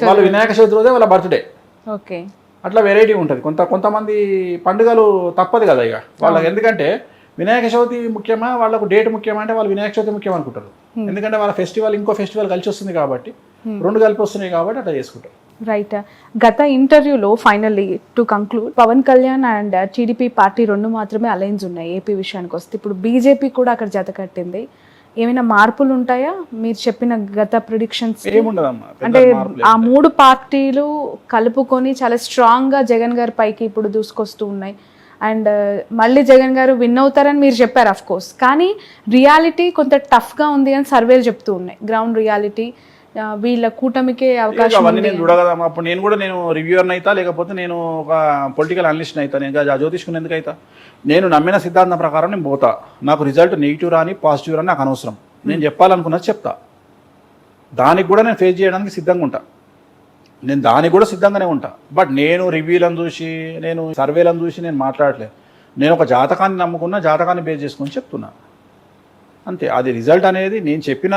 వాళ్ళు వినాయక చవితి రోజే వాళ్ళ బర్త్డే. ఓకే. అట్లా వెరైటీ ఉంటుంది. కొంతమంది పండుగలు తప్పదు కదా ఇక వాళ్ళకి. ఎందుకంటే వినాయక చవితి ముఖ్యమా, వాళ్ళకు డేట్ ముఖ్యమా అంటే వాళ్ళు వినాయక చవితి ముఖ్యం అనుకుంటారు. ఎందుకంటే వాళ్ళ ఫెస్టివల్ ఇంకో ఫెస్టివల్ కలిసి వస్తుంది కాబట్టి, రెండు కలిపి వస్తున్నాయి కాబట్టి అట్లా చేసుకుంటారు. రైట్. గత ఇంటర్వ్యూలో finally to conclude, Pawan Kalyan and TDP party రెండు మాత్రమే అలయన్స్ ఉన్నాయి ఏపీ విషయానికి వస్తే. ఇప్పుడు బీజేపీ కూడా అక్కడ జత కట్టింది. ఏమైనా మార్పులు ఉంటాయా మీరు చెప్పిన గత ప్రిడిక్షన్స్? అంటే ఆ మూడు పార్టీలు కలుపుకొని చాలా స్ట్రాంగ్ గా జగన్ గారి పైకి ఇప్పుడు దూసుకొస్తూ ఉన్నాయి. అండ్ మళ్ళీ జగన్ గారు విన్ అవుతారని మీరు చెప్పారు అఫ్ కోర్స్, కానీ రియాలిటీ కొంత టఫ్గా ఉంది అని సర్వేలు చెప్తూ ఉన్నాయి. గ్రౌండ్ రియాలిటీ వీళ్ళ కూటమికే అవకాశం. అవన్నీ నేను చూడగలమా? అప్పుడు నేను రివ్యూవర్ని అవుతా, లేకపోతే నేను ఒక పొలిటికల్ అనలిస్ట్ని అవుతా. నేను జ్యోతిష్కుని ఎందుకు అవుతా? నేను నమ్మిన సిద్ధాంతం ప్రకారం నేను పోతా. నాకు రిజల్ట్ నెగిటివ్ రాని పాజిటివ్ రాని నాకు అనవసరం. నేను చెప్పాలనుకున్నది చెప్తా. దానికి కూడా నేను ఫేస్ చేయడానికి సిద్ధంగా ఉంటా. నేను దానికి కూడా సిద్ధంగానే ఉంటా. బట్ నేను రివ్యూలను చూసి, నేను సర్వేలను చూసి నేను మాట్లాడలేదు. నేను ఒక జాతకాన్ని నమ్ముకున్న, జాతకాన్ని బేస్ చేసుకొని చెప్తున్నా అంతే. అది రిజల్ట్ అనేది నేను చెప్పిన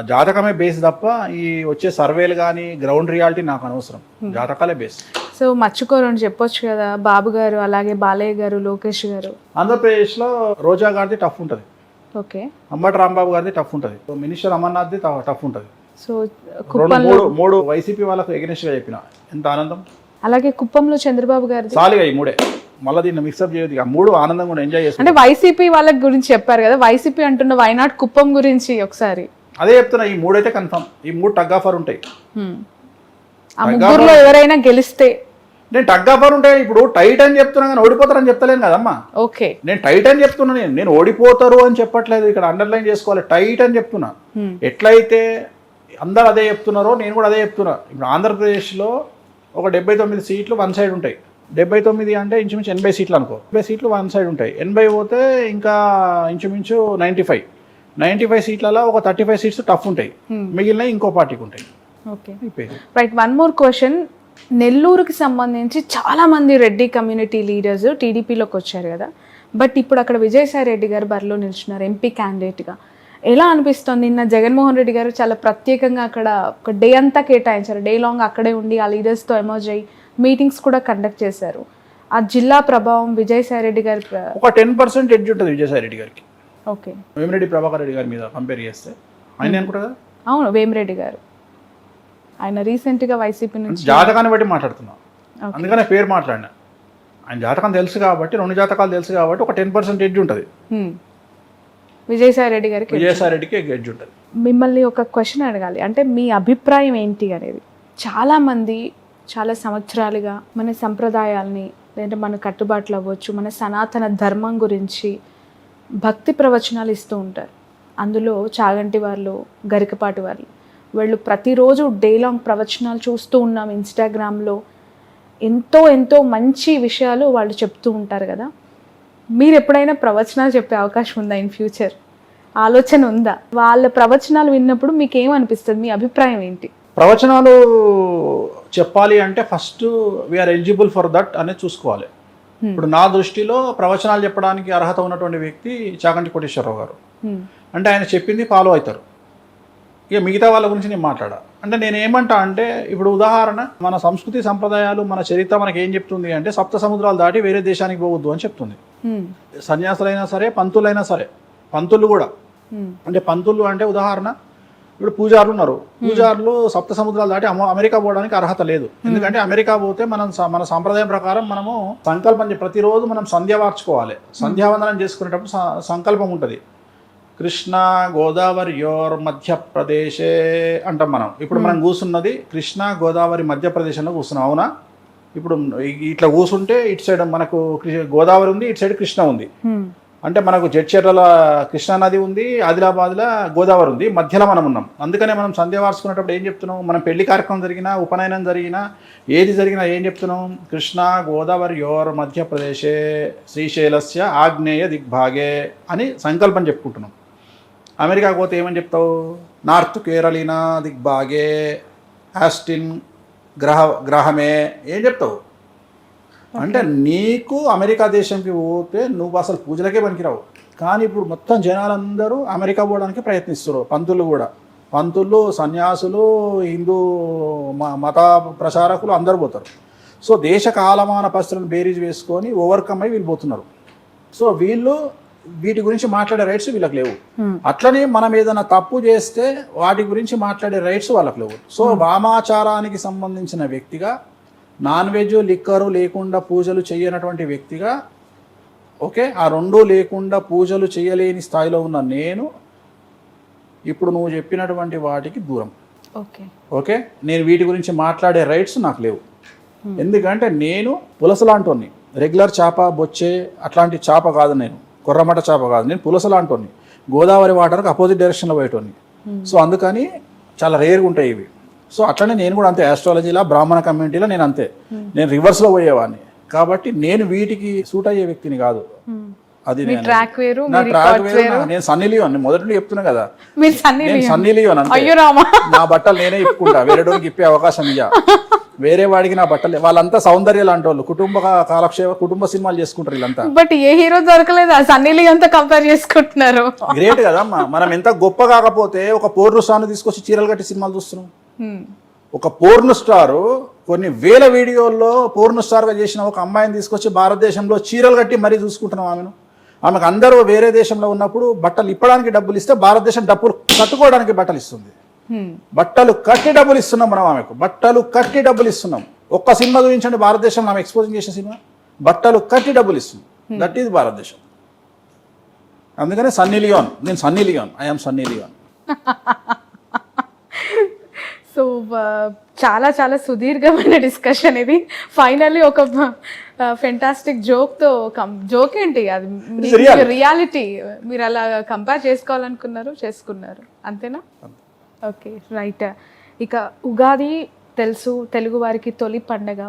జాతకమే బేస్ తప్ప ఈ వచ్చే సర్వేలు కానీ గ్రౌండ్ రియాలిటీ నాకు అనవసరం. జాతకాలే బేస్. సో మర్చిపోరని చెప్పొచ్చు కదా బాబు గారు, అలాగే బాలయ్య గారు, లోకేష్ గారు. ఆంధ్రప్రదేశ్లో రోజా గారిది టఫ్ ఉంటుంది. ఓకే. అంబటి రాంబాబు గారిది టఫ్ ఉంటుంది. మినిస్టర్ అమర్నాథ్ది టఫ్ ఉంటుంది. సో మూడు వైసీపీ వాళ్ళకు ఎగనెస్ట్గా చెప్పిన ఎంత ఆనందం. అలాగే కుప్పంలో చంద్రబాబు గారు సాలిగా ఈ మూడే మళ్ళీ దీన్ని మిక్సప్ చేయదు. ఇక మూడు ఆనందంగా కూడా ఎంజాయ్ చేస్తాను. అంటే వైసీపీ వాళ్ళ గురించి చెప్పారు కదా, వైసీపీ అంటున్న వైనాట్ కుప్పం గురించి ఒకసారి అదే చెప్తున్నా. ఈ మూడైతే కన్ఫర్మ్. ఈ మూడు టగ్ ఆఫర్ ఉంటాయి. ఆ ముగ్గురులో ఎవరైనా గెలిస్తే నేను టగ్ ఆఫర్ ఉంటాయి. ఇప్పుడు టైట్ అని చెప్తున్నా కానీ ఓడిపోతారని చెప్తలేను కదమ్మా. ఓకే. నేను టైట్ అని చెప్తున్నా. నేను ఓడిపోతారు అని చెప్పట్లేదు. ఇక్కడ అండర్లైన్ చేసుకోవాలి. టైట్ అని చెప్తున్నా. ఎట్లయితే అందరు అదే చెప్తున్నారో నేను కూడా అదే చెప్తున్నా. ఇప్పుడు ఆంధ్రప్రదేశ్లో ఒక 79 సీట్లు వన్ సైడ్ ఉంటాయి. 79 అంటే ఇంచుమించు 80 సీట్లు అనుకో. 80 సీట్లు వన్ సైడ్ ఉంటాయి. 80 పోతే ఇంకా ఇంచుమించు 95 సీట్లలో ఒక 35 సీట్స్ టఫ్ ఉంటాయి. మిగిలిన ఇంకో పార్టీకి ఉంటాయి. Okay. Right. One more question. నెల్లూరుకి సంబంధించి చాలా మంది రెడ్డి కమ్యూనిటీ లీడర్స్ టీడీపీలోకి వచ్చారు కదా, బట్ ఇప్పుడు అక్కడ విజయసాయి రెడ్డి గారు బరిలో నిల్చున్నారు ఎంపీ క్యాండిడేట్గా. ఎలా అనిపిస్తుంది? నిన్న జగన్మోహన్ రెడ్డి గారు చాలా ప్రత్యేకంగా అక్కడ ఒక డే అంతా కేటాయించారు. డే లాంగ్ అక్కడే ఉండి ఆ లీడర్స్తో ఎమర్జ్ అయ్యి మీటింగ్స్ కూడా కండక్ట్ చేశారు. ఆ జిల్లా ప్రభావం విజయసాయి రెడ్డి గారి ఒక 10% ఎడ్జ్ ఉంటుంది విజయసాయి రెడ్డి గారికి. ఓకే. వేమిరెడ్డి ప్రభాకర్ రెడ్డి గారి మీద కంపేర్ చేస్తే ఆయన అనుకుంటా కదా. అవును, వేమిరెడ్డి గారు ఆయన రీసెంట్గా వైసీపీ నుంచి జాతకాన్ని బట్టి మాట్లాడుతున్నా. అందుకనే పేరు మాట్లాడినా. ఆయన జాతకం తెలుసు కాబట్టి, రెండు జాతకాలు తెలుసు కాబట్టి ఒక 10% ఎడ్జ్ ఉంటుంది విజయసాయి రెడ్డి గారికి. విజయసాయి రెడ్డికి ఎడ్జ్ ఉంటుంది. మిమ్మల్ని ఒక క్వశ్చన్ అడగాలి, అంటే మీ అభిప్రాయం ఏంటి అనేది. చాలామంది చాలా సంవత్సరాలుగా మన సంప్రదాయాల్ని, లేదంటే మన కట్టుబాట్లు అవ్వచ్చు, మన సనాతన ధర్మం గురించి భక్తి ప్రవచనాలు ఇస్తూ ఉంటారు. అందులో చాగంటి వాళ్ళు, గరికపాటి వాళ్ళు, వాళ్ళు ప్రతిరోజు డే లాంగ్ ప్రవచనాలు చూస్తూ ఉన్నాం. ఇన్స్టాగ్రామ్లో ఎంతో ఎంతో మంచి విషయాలు వాళ్ళు చెప్తూ ఉంటారు కదా. మీరు ఎప్పుడైనా ప్రవచనాలు చెప్పే అవకాశం ఉందా ఇన్ ఫ్యూచర్? ఆలోచన ఉందా? వాళ్ళ ప్రవచనాలు విన్నప్పుడు మీకు ఏమనిపిస్తుంది? మీ అభిప్రాయం ఏంటి? ప్రవచనాలు చెప్పాలి అంటే first we are eligible for that అనేది చూసుకోవాలి. ఇప్పుడు నా దృష్టిలో ప్రవచనాలు చెప్పడానికి అర్హత ఉన్నటువంటి వ్యక్తి చాగంటి కోటేశ్వరరావు గారు. అంటే ఆయన చెప్పింది ఫాలో అవుతారు. ఇక మిగతా వాళ్ళ గురించి నేను మాట్లాడా. అంటే నేను ఏమంటా అంటే, ఇప్పుడు ఉదాహరణ, మన సంస్కృతి సంప్రదాయాలు, మన చరిత్ర మనకి ఏం చెప్తుంది అంటే, సప్త సముద్రాలు దాటి వేరే దేశానికి పోవద్దు అని చెప్తుంది. సన్యాసులైనా సరే, పంతులైనా సరే, పంతులు కూడా. అంటే పంతులు అంటే ఉదాహరణ, ఇప్పుడు పూజారులు ఉన్నారు. పూజారులు సప్త సముద్రాలు దాటి అమెరికా పోవడానికి అర్హత లేదు. ఎందుకంటే అమెరికా పోతే మన సాంప్రదాయం ప్రకారం మనము సంకల్పం, ప్రతిరోజు మనం సంధ్య వార్చుకోవాలి. సంధ్యావందనం చేసుకునేటప్పుడు సంకల్పం ఉంటుంది. కృష్ణ గోదావరియోర్ మధ్యప్రదేశే అంటాం మనం. ఇప్పుడు మనం కూర్చున్నది కృష్ణ గోదావరి మధ్యప్రదేశ్లో కూర్చున్నాం, అవునా? ఇప్పుడు ఇట్లా కూర్చుంటే ఇటు సైడ్ మనకు గోదావరి ఉంది, ఇటు సైడ్ కృష్ణ ఉంది. అంటే మనకు జడ్చర్ల కృష్ణా నది ఉంది, ఆదిలాబాద్లో గోదావరి ఉంది, మధ్యలో మనం ఉన్నాం. అందుకనే మనం సంధ్య వార్చుకునేటప్పుడు ఏం చెప్తున్నాం? మనం పెళ్లి కార్యక్రమం జరిగినా, ఉపనయనం జరిగినా, ఏది జరిగినా ఏం చెప్తున్నాం? కృష్ణ గోదావరియోర్ మధ్యప్రదేశే శ్రీశైలస్య ఆగ్నేయ దిగ్భాగే అని సంకల్పం చెప్పుకుంటున్నాం. అమెరికా పోతే ఏమని చెప్తావు? నార్త్ కేరళీనా దిగ్భాగే ఆస్టిన్ గ్రహమే ఏం చెప్తావు? అంటే నీకు అమెరికా దేశంకి పోతే నువ్వు అసలు పూజలకే పనికిరావు. కానీ ఇప్పుడు మొత్తం జనాలందరూ అమెరికా పోవడానికి ప్రయత్నిస్తారు, పంతులు కూడా. పంతులు, సన్యాసులు, హిందూ మత ప్రచారకులు అందరూ పోతారు. సో దేశ కాలమాన పరిస్థితులను బేరీజ్ వేసుకొని ఓవర్కమ్ అయి వీళ్ళు పోతున్నారు. సో వీళ్ళు వీటి గురించి మాట్లాడే రైట్స్ వీళ్ళకి లేవు. అట్లనే మనం ఏదైనా తప్పు చేస్తే వాటి గురించి మాట్లాడే రైట్స్ వాళ్ళకి లేవు. సో వామాచారానికి సంబంధించిన వ్యక్తిగా, నాన్ వెజ్ లిక్కరు లేకుండా పూజలు చేయనటువంటి వ్యక్తిగా, ఓకే, ఆ రెండూ లేకుండా పూజలు చేయలేని స్థాయిలో ఉన్న నేను ఇప్పుడు నువ్వు చెప్పినటువంటి వాటికి దూరం. ఓకే, నేను వీటి గురించి మాట్లాడే రైట్స్ నాకు లేవు. ఎందుకంటే నేను పులసలాంటోని, రెగ్యులర్ చేప, బొచ్చే అట్లాంటి చేప కాదు, నేను కొర్రమట చేప కాదు, నేను పులసలాంటోని, గోదావరి వాటర్కి అపోజిట్ డైరెక్షన్లో పోయేటోని. సో అందుకని చాలా రేర్గా ఉంటాయి ఇవి. సో అట్లనే నేను కూడా అంతే, ఆస్ట్రాలజీలో బ్రాహ్మణ కమ్యూనిటీలో నేను అంతే, నేను రివర్స్లో పోయేవాడిని. కాబట్టి నేను వీటికి సూట్ అయ్యే వ్యక్తిని కాదు. అది నా ట్రాక్ వేరు. నేను సన్నీ లియోన్, మొదటి నుండి చెప్తున్నా కదా, నేను సన్నీ లియోన్ అంతే. నా బట్టలు నేనే ఇప్పుకుంటా, వేరే డోరికి ఇప్పే అవకాశం ఇయ్య. వేరే వాడికి నా బట్టలు, వాళ్ళంతా సౌందర్య లాంటి వాళ్ళు, కుటుంబ కాలక్షేమ, కుటుంబ సినిమాలు చేసుకుంటారు వీళ్ళంతా. బట్ ఏ హీరో దొరకలేదు, సన్నీ లియోన్ తో కంపేర్ చేసుకుంటున్నారు. గ్రేట్ కదమ్మా. మనం ఎంత గొప్ప కాకపోతే ఒక పోర్ను స్టార్ తీసుకొచ్చి చీరలు కట్టి సినిమాలు చూస్తున్నాం. ఒక పోర్ను స్టార్ కొన్ని వేల వీడియోల్లో పోర్ను స్టార్గా చేసిన ఒక అమ్మాయిని తీసుకొచ్చి భారతదేశంలో చీరలు కట్టి మరీ చూసుకుంటున్నాం ఆమెను. ఆమెకు అందరూ వేరే దేశంలో ఉన్నప్పుడు బట్టలు ఇప్పడానికి డబ్బులు ఇస్తే భారతదేశం డబ్బులు కట్టుకోవడానికి బట్టలు ఇస్తుంది. బట్టలు కట్టి డబ్బులు ఇస్తున్నాం మనం ఆమెకు, బట్టలు కట్టి డబ్బులు ఇస్తున్నాం. ఒక్క సినిమా చూపించండి భారతదేశంలో ఆమె ఎక్స్పోజింగ్ చేసిన సినిమా, బట్టలు కట్టి డబ్బులు ఇస్తుంది. దట్ ఈజ్ భారతదేశం. అందుకనే సన్నీ లియోన్, నేను Sunny Leone, I'm Sunny Leone. So చాలా చాలా సుదీర్ఘమైన డిస్కషన్ ఇది. ఫైనల్లీ ఒక ఫెంటాస్టిక్ జోక్ ఏంటి అది, రియాలిటీ మీరు అలా కంపేర్ చేసుకోవాలనుకున్నారు, చేసుకున్నారు, అంతేనా? Okay, right. ఇక ఉగాది తెలుసు, తెలుగు వారికి తొలి పండగ.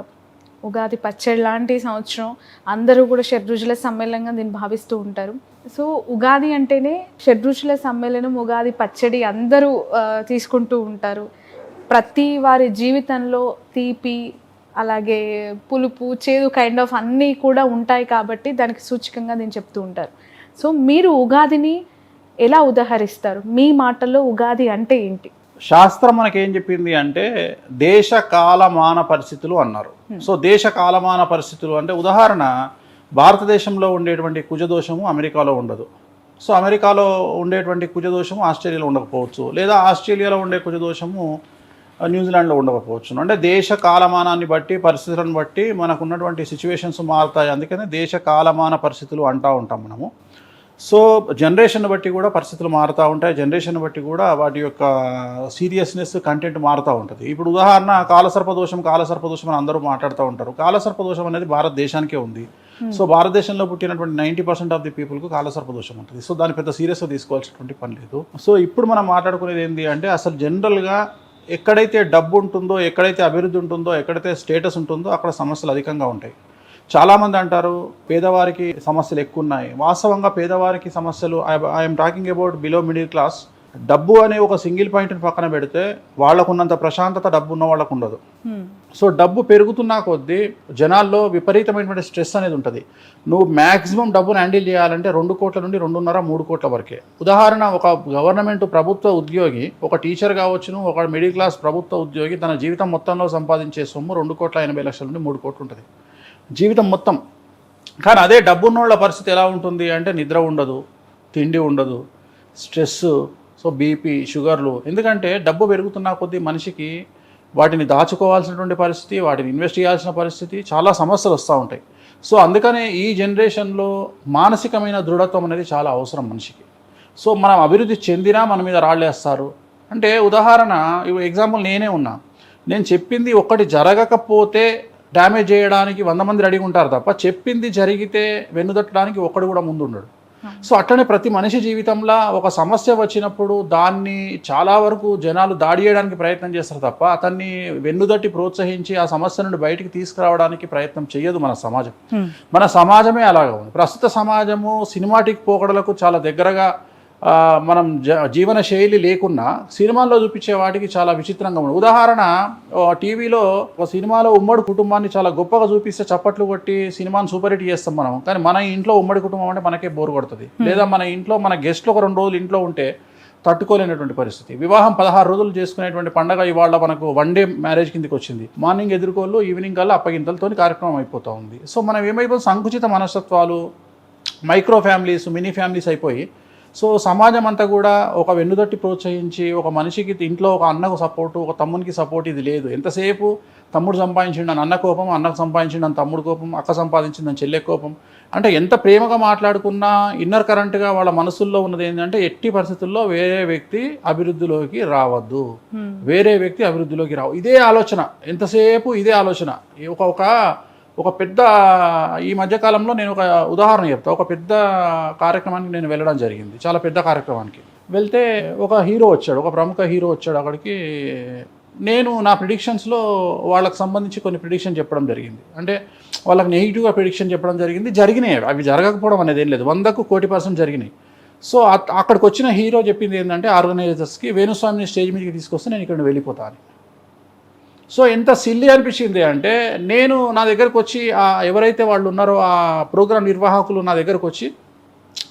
ఉగాది పచ్చడి లాంటి సంవత్సరం, అందరూ కూడా షడ్రుచుల సమ్మేళనంగా దీన్ని భావిస్తూ ఉంటారు. సో ఉగాది అంటేనే షడ్రుచుల సమ్మేళనం, ఉగాది పచ్చడి అందరూ తీసుకుంటూ ఉంటారు. ప్రతి వారి జీవితంలో తీపి, అలాగే పులుపు, చేదు కైండ్ ఆఫ్ అన్నీ కూడా ఉంటాయి కాబట్టి దానికి సూచకంగా నేను చెప్తూ ఉంటారు. సో మీరు ఉగాదిని ఎలా ఉదాహరిస్తారు? మీ మాటల్లో ఉగాది అంటే ఏంటి? శాస్త్రం మనకేం చెప్పింది అంటే దేశ కాలమాన పరిస్థితులు అన్నారు. సో దేశ కాలమాన పరిస్థితులు అంటే ఉదాహరణ, భారతదేశంలో ఉండేటువంటి కుజదోషము అమెరికాలో ఉండదు. సో అమెరికాలో ఉండేటువంటి కుజదోషము ఆస్ట్రేలియాలో ఉండకపోవచ్చు, లేదా ఆస్ట్రేలియాలో ఉండే కుజదోషము న్యూజిలాండ్లో ఉండకపోవచ్చు. అంటే దేశ కాలమానాన్ని బట్టి, పరిస్థితులను బట్టి మనకు ఉన్నటువంటి సిచ్యువేషన్స్ మారుతాయి. అందుకనే దేశ కాలమాన పరిస్థితులు అంటూ ఉంటాం మనము. సో జనరేషన్ బట్టి కూడా పరిస్థితులు మారుతూ ఉంటాయి, జనరేషన్ బట్టి కూడా వాటి యొక్క సీరియస్నెస్, కంటెంట్ మారుతూ ఉంటుంది. ఇప్పుడు ఉదాహరణ కాలసర్పదోషం అని అందరూ మాట్లాడుతూ ఉంటారు. కాలసర్పదోషం అనేది భారతదేశానికే ఉంది. సో భారతదేశంలో పుట్టినటువంటి 90% ఆఫ్ ది పీపుల్కు కాలసర్పదోషం ఉంటుంది. సో దాన్ని పెద్ద సీరియస్గా తీసుకోవాల్సినటువంటి పని లేదు. సో ఇప్పుడు మనం మాట్లాడుకునేది ఏంటి అంటే, అసలు జనరల్గా ఎక్కడైతే డబ్బు ఉంటుందో, ఎక్కడైతే అభివృద్ధి ఉంటుందో, ఎక్కడైతే స్టేటస్ ఉంటుందో అక్కడ సమస్యలు అధికంగా ఉంటాయి. చాలామంది అంటారు పేదవారికి సమస్యలు ఎక్కువ ఉన్నాయి. వాస్తవంగా పేదవారికి సమస్యలు, I'm talking about below middle class. డబ్బు అనే ఒక సింగిల్ పాయింట్ని పక్కన పెడితే వాళ్ళకున్నంత ప్రశాంతత డబ్బు ఉన్న వాళ్ళకు ఉండదు. సో డబ్బు పెరుగుతున్నా కొద్దీ జనాల్లో విపరీతమైనటువంటి స్ట్రెస్ అనేది ఉంటుంది. నువ్వు మ్యాక్సిమం డబ్బును హ్యాండిల్ చేయాలంటే 2 కోట్ల నుండి 2.5-3 కోట్ల వరకే. ఉదాహరణ, ఒక గవర్నమెంట్ ప్రభుత్వ ఉద్యోగి, ఒక టీచర్ కావచ్చును, ఒక మిడిల్ క్లాస్ ప్రభుత్వ ఉద్యోగి తన జీవితం మొత్తంలో సంపాదించే సొమ్ము 2,80,00,000 నుండి 3 కోట్లు ఉంటుంది జీవితం మొత్తం. కానీ అదే డబ్బున్నోళ్ళ పరిస్థితి ఎలా ఉంటుంది అంటే, నిద్ర ఉండదు, తిండి ఉండదు, స్ట్రెస్, సో బీపీ, షుగర్లు. ఎందుకంటే డబ్బు పెరుగుతున్న కొద్దీ మనిషికి వాటిని దాచుకోవాల్సినటువంటి పరిస్థితి, వాటిని ఇన్వెస్ట్ చేయాల్సిన పరిస్థితి, చాలా సమస్యలు వస్తూ ఉంటాయి. సో అందుకనే ఈ జనరేషన్లో మానసికమైన దృఢత్వం అనేది చాలా అవసరం మనిషికి. సో మనం అభివృద్ధి చెందినా మన మీద రాళ్ళేస్తారు. అంటే ఉదాహరణ, ఎగ్జాంపుల్ నేనే ఉన్నా, నేను చెప్పింది ఒకటి జరగకపోతే డ్యామేజ్ చేయడానికి 100 మంది రెడీగా ఉంటారు తప్ప, చెప్పింది జరిగితే వెన్నుదట్టడానికి ఒక్కడు కూడా ముందు ఉండడు. సో అట్లనే ప్రతి మనిషి జీవితంలో ఒక సమస్య వచ్చినప్పుడు దాన్ని చాలా వరకు జనాలు దాడి చేయడానికి ప్రయత్నం చేస్తారు తప్ప, అతన్ని వెన్నుదట్టి ప్రోత్సహించి ఆ సమస్య నుండి బయటికి తీసుకురావడానికి ప్రయత్నం చేయదు మన సమాజం. మన సమాజమే అలాగా ఉంది. ప్రస్తుత సమాజము సినిమాటిక్ పోకడలకు చాలా దగ్గరగా మనం జీవన శైలి లేకున్నా సినిమాల్లో చూపించే వాటికి చాలా విచిత్రంగా ఉంది. ఉదాహరణ, టీవీలో ఒక సినిమాలో ఉమ్మడి కుటుంబాన్ని చాలా గొప్పగా చూపిస్తే చప్పట్లు కొట్టి సినిమాని సూపర్ హిట్ చేస్తాం మనం. కానీ మన ఇంట్లో ఉమ్మడి కుటుంబం అంటే మనకే బోర్ కొడుతుంది. లేదా మన ఇంట్లో మన గెస్ట్లు ఒక 2 రోజులు ఇంట్లో ఉంటే తట్టుకోలేనటువంటి పరిస్థితి. వివాహం 16 రోజులు చేసుకునేటువంటి పండగ ఇవాళ మనకు 1 డే మ్యారేజ్ కిందకి వచ్చింది. మార్నింగ్ ఎదుర్కోళ్ళు, ఈవినింగ్ కల్లా అప్పగింతలతో కార్యక్రమం అయిపోతూ ఉంది. సో మనం ఏమైపోతుంది, సంకుచిత మనస్తత్వాలు, మైక్రో ఫ్యామిలీస్, మినీ ఫ్యామిలీస్ అయిపోయి, సో సమాజం అంతా కూడా ఒక వెన్నుదట్టి ప్రోత్సహించి, ఒక మనిషికి ఇంట్లో ఒక అన్నకు సపోర్టు, ఒక తమ్మునికి సపోర్ట్ ఇది లేదు. ఎంతసేపు తమ్ముడు సంపాదించిండని అన్న కోపం, అన్నకు సంపాదించిండని తమ్ముడు కోపం, అక్క సంపాదించిందని చెల్లె కోపం. అంటే ఎంత ప్రేమగా మాట్లాడుకున్నా ఇన్నర్ కరెంట్గా వాళ్ళ మనసుల్లో ఉన్నది ఏంటంటే ఎట్టి పరిస్థితుల్లో వేరే వ్యక్తి అభివృద్ధిలోకి రావద్దు, వేరే వ్యక్తి అభివృద్ధిలోకి రావు. ఇదే ఆలోచన, ఎంతసేపు ఇదే ఆలోచన. ఒక పెద్ద, ఈ మధ్యకాలంలో నేను ఒక ఉదాహరణ చెప్తా. ఒక పెద్ద కార్యక్రమానికి నేను వెళ్ళడం జరిగింది, చాలా పెద్ద కార్యక్రమానికి వెళ్తే ఒక హీరో వచ్చాడు, ఒక ప్రముఖ హీరో వచ్చాడు అక్కడికి. నేను నా ప్రిడిక్షన్స్లో వాళ్ళకి సంబంధించి కొన్ని ప్రిడిక్షన్ చెప్పడం జరిగింది. అంటే వాళ్ళకి నెగిటివ్గా ప్రిడిక్షన్ చెప్పడం జరిగింది. జరిగినాయి, అవి జరగకపోవడం అనేది ఏం లేదు, 100కు 1,000% జరిగినాయి. సో అక్కడికి వచ్చిన హీరో చెప్పింది ఏంటంటే ఆర్గనైజర్స్కి, వేణుస్వామిని స్టేజ్ మీదకి తీసుకొస్తే నేను ఇక్కడ వెళ్ళిపోతాను. సో ఎంత సిల్లీ అనిపించింది అంటే, నేను నా దగ్గరకు వచ్చి ఎవరైతే వాళ్ళు ఉన్నారో ఆ ప్రోగ్రాం నిర్వాహకులు నా దగ్గరకు వచ్చి,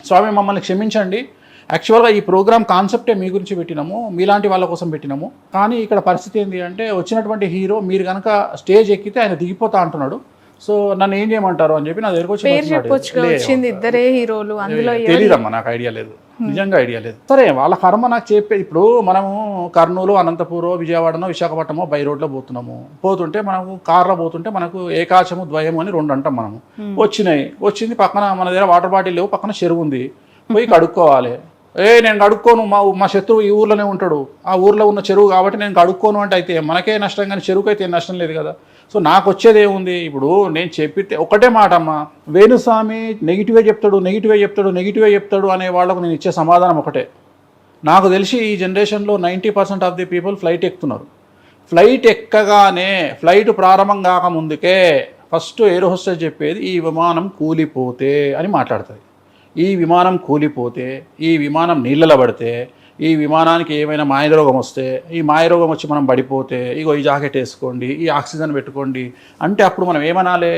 స్వామి మమ్మల్ని క్షమించండి, యాక్చువల్గా ఈ ప్రోగ్రామ్ కాన్సెప్టే మీ గురించి పెట్టినాము, మీలాంటి వాళ్ళ కోసం పెట్టినాము, కానీ ఇక్కడ పరిస్థితి ఏంటి అంటే వచ్చినటువంటి హీరో మీరు కనుక స్టేజ్ ఎక్కితే ఆయన దిగిపోతా అంటున్నాడు. సో నన్ను ఏం చేయమంటారు అని చెప్పి నా దగ్గరకు వచ్చి, ఇద్దరే హీరోలు, అందులో తెలియదమ్మా, నాకు ఐడియా లేదు, నిజంగా ఐడియా లేదు. సరే వాళ్ళ కర్మ నాకు చెప్పే. ఇప్పుడు మనము కర్నూలు, అనంతపురం, విజయవాడనో, విశాఖపట్నమో బై రోడ్లో పోతుంటే మనకు కార్లో పోతుంటే మనకు ఏకాచము, ద్వయము అని 2 అంటాం మనము. వచ్చింది పక్కన మన దగ్గర వాటర్ బాటిల్ లేవు, పక్కన చెరువు ఉంది, పోయి కడుక్కోవాలి. నేను కడుక్కోను, మా శత్రువు ఈ ఊర్లోనే ఉంటాడు, ఆ ఊర్లో ఉన్న చెరువు కాబట్టి నేను కడుక్కోను అంటే అయితే మనకే నష్టం, కానీ చెరువుకి అయితే నష్టం లేదు కదా. సో నాకు వచ్చేది ఏముంది, ఇప్పుడు నేను చెప్పితే ఒకటే మాట అమ్మా, వేణుస్వామి నెగిటివే చెప్తాడు అనే వాళ్ళకు నేను ఇచ్చే సమాధానం ఒకటే. నాకు తెలిసి ఈ జనరేషన్లో 90% ఆఫ్ ది పీపుల్ ఫ్లైట్ ఎక్కుతున్నారు. ఫ్లైట్ ఎక్కగానే, ఫ్లైట్ ప్రారంభం కాకముందుకే ఫస్ట్ ఎయిర్ హోస్టెస్ చెప్పేది ఈ విమానం కూలిపోతే అని మాట్లాడుతుంది. ఈ విమానం కూలిపోతే, ఈ విమానం నీళ్ళలో పడితే, ఈ విమానానికి ఏమైనా మాయరోగం వస్తే, ఈ మాయరోగం వచ్చి మనం పడిపోతే, ఇగో ఈ జాకెట్ వేసుకోండి, ఈ ఆక్సిజన్ పెట్టుకోండి అంటే అప్పుడు మనం ఏమనాలి,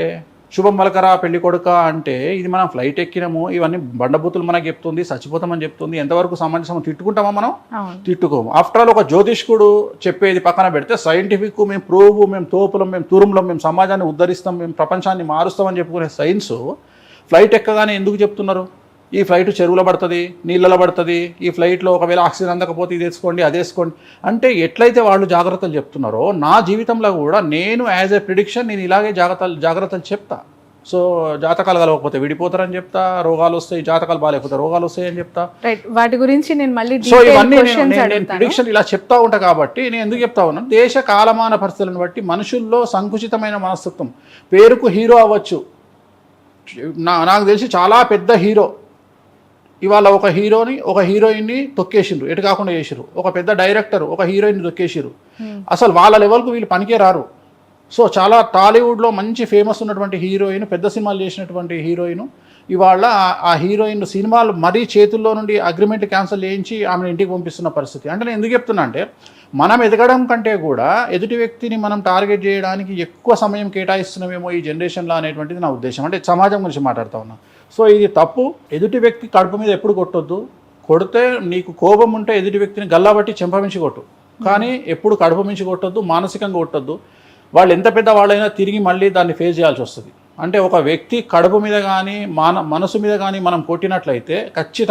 శుభం పలకరా పెళ్లి కొడుక అంటే, ఇది మనం ఫ్లైట్ ఎక్కినాము, ఇవన్నీ బండబూతులు మనకు చెప్తుంది, చచ్చిపోతామని చెప్తుంది, ఎంతవరకు సమంజసం, తిట్టుకుంటామా మనం? తిట్టుకోము. ఆఫ్టర్ ఆల్ ఒక జ్యోతిష్కుడు చెప్పేది పక్కన పెడితే, సైంటిఫిక్, మేము ప్రూవ్, మేము తోపులం, మేము తురుములం, మేము సమాజాన్ని ఉద్ధరిస్తాం, మేము ప్రపంచాన్ని మారుస్తామని చెప్పుకునే సైన్స్ ఫ్లైట్ ఎక్కగానే ఎందుకు చెప్తున్నారు? ఈ ఫ్లైట్ చెరువులో పడుతుంది, నీళ్ళలో పడుతుంది, ఈ ఫ్లైట్లో ఒకవేళ ఆక్సిజన్ అందకపోతే ఇది వేసుకోండి, అది వేసుకోండి అంటే ఎట్లయితే వాళ్ళు జాగ్రత్తలు చెప్తున్నారో, నా జీవితంలో కూడా నేను యాజ్ ఏ ప్రిడిక్షన్ నేను ఇలాగే జాగ్రత్తలు చెప్తా. సో జాతకాలు కలవకపోతే విడిపోతారని చెప్తా, రోగాలు వస్తాయి, జాతకాలు బాగాలేకపోతే రోగాలు వస్తాయి అని చెప్తా. వాటి గురించి నేను మళ్ళీ సో ఇవన్నీ నేను ప్రిడిక్షన్ ఇలా చెప్తా ఉంటా. కాబట్టి నేను ఎందుకు చెప్తా ఉన్నాను, దేశ కాలమాన పరిస్థితులను బట్టి మనుషుల్లో సంకుచితమైన మనస్తత్వం. పేరుకు హీరో అవ్వచ్చు, నాకు తెలిసి చాలా పెద్ద హీరో ఇవాళ ఒక హీరోయిన్ని తొక్కేసిండ్రు, ఎటు కాకుండా చేసిరు. ఒక పెద్ద డైరెక్టర్ ఒక హీరోయిన్ని తొక్కేసిరు. అసలు వాళ్ళ లెవెల్కు వీళ్ళు పనికే రారు. సో చాలా టాలీవుడ్లో మంచి ఫేమస్ ఉన్నటువంటి హీరోయిన్, పెద్ద సినిమాలు చేసినటువంటి హీరోయిన్, ఇవాళ ఆ హీరోయిన్ సినిమాలు మరీ చేతుల్లో నుండి అగ్రిమెంట్ క్యాన్సిల్ చేయించి ఆమెను ఇంటికి పంపిస్తున్న పరిస్థితి. అంటే నేను ఎందుకు చెప్తున్నా అంటే, మనం ఎదగడం కంటే కూడా ఎదుటి వ్యక్తిని మనం టార్గెట్ చేయడానికి ఎక్కువ సమయం కేటాయిస్తున్నామేమో ఈ జనరేషన్లో అనేటువంటిది నా ఉద్దేశం. అంటే సమాజం గురించి మాట్లాడుతూ ఉన్నా. సో ఇది తప్పు. ఎదుటి వ్యక్తి కడుపు మీద ఎప్పుడు కొట్టొద్దు. కొడితే నీకు కోపం ఉంటే ఎదుటి వ్యక్తిని గల్లాబట్టి చెంపమించి కొట్టు, కానీ ఎప్పుడు కడుపు మించి కొట్టొద్దు, మానసికంగా కొట్టొద్దు. వాళ్ళు ఎంత పెద్ద వాళ్ళైనా తిరిగి మళ్ళీ దాన్ని ఫేస్ చేయాల్సి వస్తుంది. అంటే ఒక వ్యక్తి కడుపు మీద కానీ మనసు మీద కానీ మనం కొట్టినట్లయితే ఖచ్చితంగా